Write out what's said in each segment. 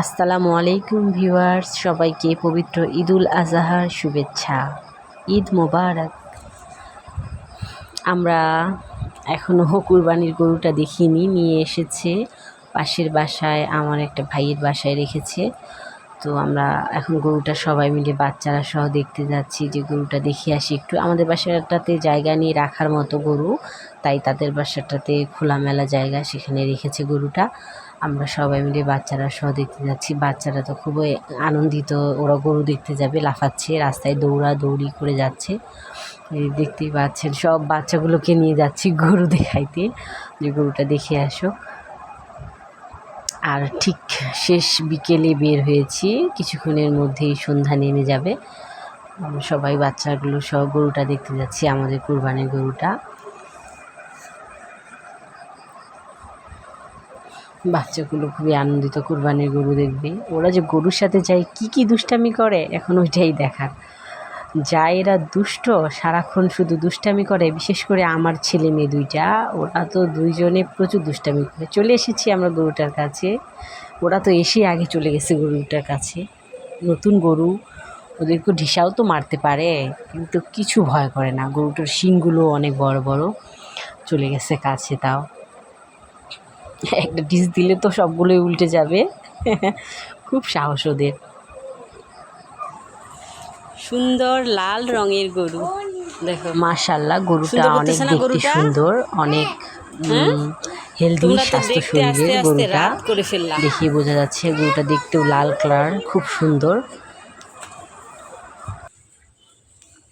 আসসালামু আলাইকুম ভিউয়ার্স, সবাইকে পবিত্র ঈদুল আজহার শুভেচ্ছা। ঈদ মোবারক। আমরা এখনও কুরবানির গরুটা দেখিনি, নিয়ে এসেছে পাশের বাসায়, আমার একটা ভাইয়ের বাসায় রেখেছে। তো আমরা এখন গরুটা সবাই মিলে বাচ্চারা সহ দেখতে যাচ্ছি যে গরুটা দেখে আসি একটু। আমাদের বাসাটাতে জায়গা নিয়ে রাখার মতো গরু, তাই তাদের বাসাটাতে খোলামেলা জায়গা, সেখানে রেখেছে গরুটা। আমরা সবাই মিলে বাচ্চারা সহ দেখতে যাচ্ছি। বাচ্চারা তো খুবই আনন্দিত, ওরা গরু দেখতে যাবে, লাফাচ্ছে, রাস্তায় দৌড়াদৌড়ি করে যাচ্ছে। এই দেখতেই পাচ্ছেন, সব বাচ্চাগুলোকে নিয়ে যাচ্ছি গরু দেখাইতে, যে গরুটা দেখে আসো। আর ঠিক শেষ বিকেলে বের হয়েছি, কিছুক্ষণের মধ্যেই সন্ধ্যা নেমে যাবে। সবাই বাচ্চাগুলো সহ গরুটা দেখতে যাচ্ছি, আমাদের কুরবানির গরুটা। বাচ্চাগুলো খুবই আনন্দিত কুরবানির গরু দেখবে। ওরা যে গরুর সাথে যায় কি কি দুষ্টামি করে, এখন ওইটাই দেখার। যা এরা দুষ্ট, সারাক্ষণ শুধু দুষ্টামি করে। বিশেষ করে আমার ছেলে মেয়ে দুইটা, ওরা তো দুইজনে প্রচুর দুষ্টামি করে। চলে এসেছি আমরা গরুটার কাছে, ওরা তো এসে আগে চলে গেছে গরুটার কাছে। নতুন গরু, ওদেরকে ঢিসাও তো মারতে পারে, কিন্তু কিছু ভয় করে না। গরুটার শিংগুলো অনেক বড় বড়। চলে গেছে কাছে, তাও একটা ডিস দিলে তো সবগুলোই উল্টে যাবে। খুব সাহস ওদের। সুন্দর লাল রঙের গরু, দেখো মাশাআল্লাহ, গরুটা অনেক দেখতে সুন্দর, অনেক হেলদি, স্বাস্থ্য শরীরের গরুটা। দেখে বোঝা যাচ্ছে গরুটা দেখতেও লাল কালার, খুব সুন্দর।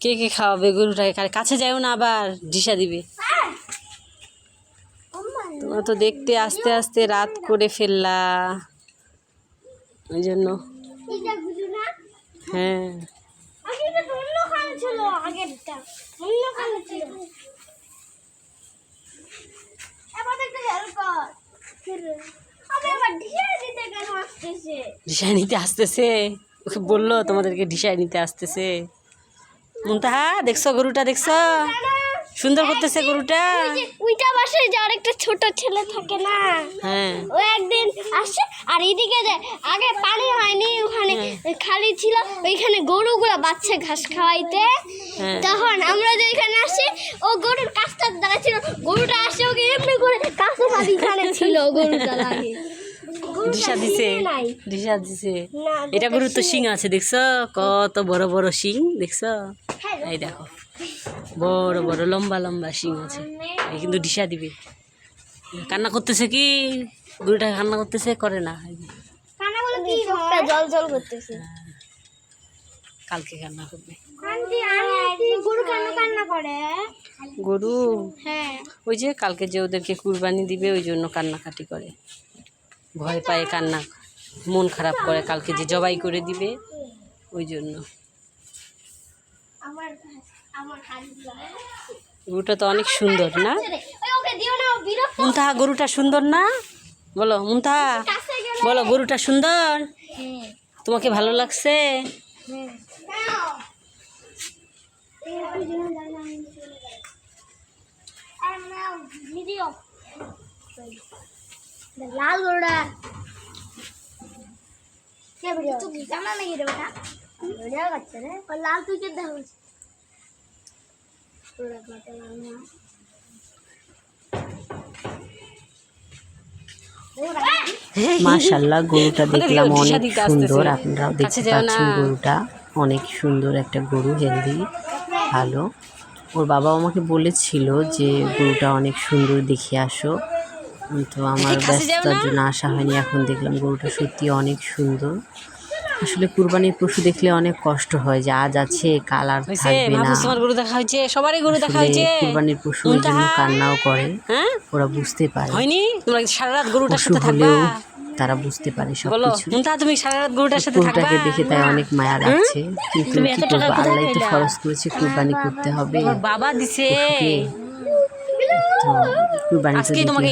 কে কে খাওয়াবে গরুটাকে? কাছে যাও না, আবার ঢিসা দিবে। তোমরা তো দেখতে আস্তে আস্তে রাত করে ফেললা, ওই জন্য। হ্যাঁ, ঢিসাই নিতে আসতেছে, ওকে বললো তোমাদেরকে ঢিসাই নিতে আসতেছে। মুনতাহা, দেখছো গরুটা? দেখছো সুন্দর করতেছে গরুটা। ওইটা বাসায় যার একটা ছোট ছেলে থাকে না, হ্যাঁ, ও একদিন আসে আর এদিকে যায়। আগে পানি হয়নি, ওখানে খালি ছিল, ওইখানে গরুগুলা বাচ্চা ঘাস খাওয়াইতে। তখন আমরা যেখানে আসি, ও গরুর কাছটার দ্বারা ছিল, গরুটা আসে ওকে এমনি করে কাছে মাঝখানে ছিল গরুটা লাগে। দিশা দিছে, দিশা দিছে। এটা গরুর তো শিং আছে, দেখছো কত বড় বড় শিং, দেখছো? এই দেখো, বড় বড় লম্বা লম্বা শিং আছে। কিন্তু দিশা দিবে। কান্না করতেছে কি গরুটা? কান্না করতেছে, করে না? জল জল করতেছে, কালকে কান্না করবে গরু। কান্না করে গরু? হ্যাঁ, ওই যে কালকে যে ওদেরকে কুরবানি দিবে, ওই জন্য কান্নাকাটি করে, ভয় পায়, কান্না, মন খারাপ করে, কালকে যে জবাই করে দিবে, ওই জন্য। গরুটা তো অনেক সুন্দর না? মুনতাহা, গরুটা সুন্দর না? বলো মুনতাহা, বলো গরুটা সুন্দর? তোমাকে ভালো লাগছে? লাল গরুটা জানা নাকি রে বেটা? লাল তুই কে দেখা মাশাআল্লাহ, গরুটা দেখলাম অনেক সুন্দর। আপনারাও দেখতে পাচ্ছেন, গরুটা অনেক সুন্দর একটা গরু, হেলদি, ভালো। ওর বাবা আমাকে বলেছিল যে গরুটা অনেক সুন্দর, দেখে আসো, তো আমার ব্যস্ততার জন্য আসা হয়নি। এখন দেখলাম গরুটা সত্যি অনেক সুন্দর। আসলে কুরবানির পশু দেখলে অনেক কষ্ট হয়, যে আজ আছে কাল আর থাকবে না। কুরবানির পশু ওই জন্য কান্নাও করে, ওরা বুঝতে পারে। পশু হলেও তারা বুঝতে পারে সবকিছু। গরুটাকে দেখে তাই অনেক মায়া লাগছে, কিন্তু কি করবো, আল্লাহ তো ফরজ করেছে কুরবানি করতে হবে। বাবা দিছে তো কুরবানি দিতে হবে।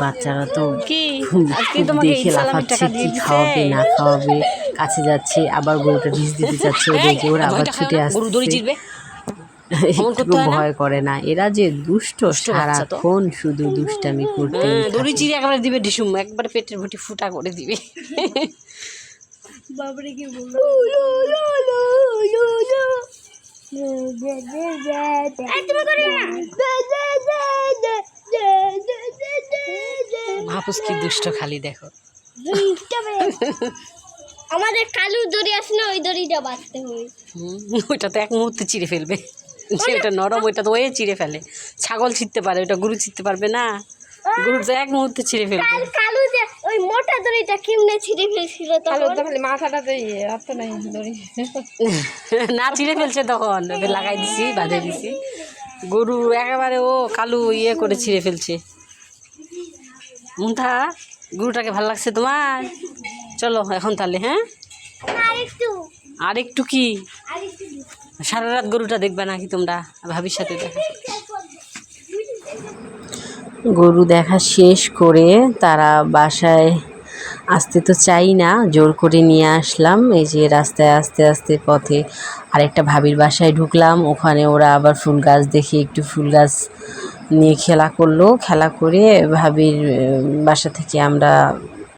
বাচ্চারা তো দেখে লাফাচ্ছে, কি খাওয়াবে না খাওয়াবে, কাছে যাচ্ছে, আবার গরুটা ঢিস দিতে চাচ্ছে ওদেরকে, ওরা আবার ছুটে আসছে। অমন করতে একটু হয় না? ভয় করে না, এরা যে দুষ্ট দুষ্ট বাচ্চা তো। সারাক্ষণ শুধু দুষ্টামি করতে দড়ি চিড়ে একেবারে দিবে ঢিসুম, একবারে পেটের ভুটি ফুটা করে দিবে। বাবারে কি বলবো তুমি করিও না মাহফুজ কি দুষ্ট খালি দেখো। আমাদের কালু দড়ি আছে না, ওই দড়িটা বাঁধতে হবে। ওইটা তো এক মুহূর্তে চিড়ে ফেলবে, যেটা নরম ওইটা তো ওই চিড়ে ফেলে। ছাগল ছিঁড়তে পারে, ওইটা গরু ছিঁড়তে পারবে না। গরুর তো এক মুহূর্তে ছিঁড়ে ফেলবে। কালু যে ওই মোটা দড়িটা কেমনে ছিঁড়ে ফেলছিল তখন। না ছিঁড়ে ফেলছে তখন, ওকে লাগাই দিছি, বাঁধে দিছি। গরু একেবারে ও কালু ইয়ে করে ছিঁড়ে ফেলছে। মুন্থা, গরুটাকে ভালো লাগছে তোমার? চলো এখন তাহলে, হ্যাঁ? আরেকটু আর একটু কি আরেকটু সারা রাত গরুটা দেখবে নাকি তোমরা? ভাবির সাথে দেখা। গরু দেখা শেষ করে তারা বাসায় আসতে তো চাই না, জোর করে নিয়ে আসলাম। এই যে রাস্তায় আস্তে আস্তে পথে আরেকটা ভাবির বাসায় ঢুকলাম, ওখানে ওরা আবার ফুল গাছ দেখে একটু ফুল গাছ নিয়ে খেলা করলো। খেলা করে ভাবির বাসা থেকে আমরা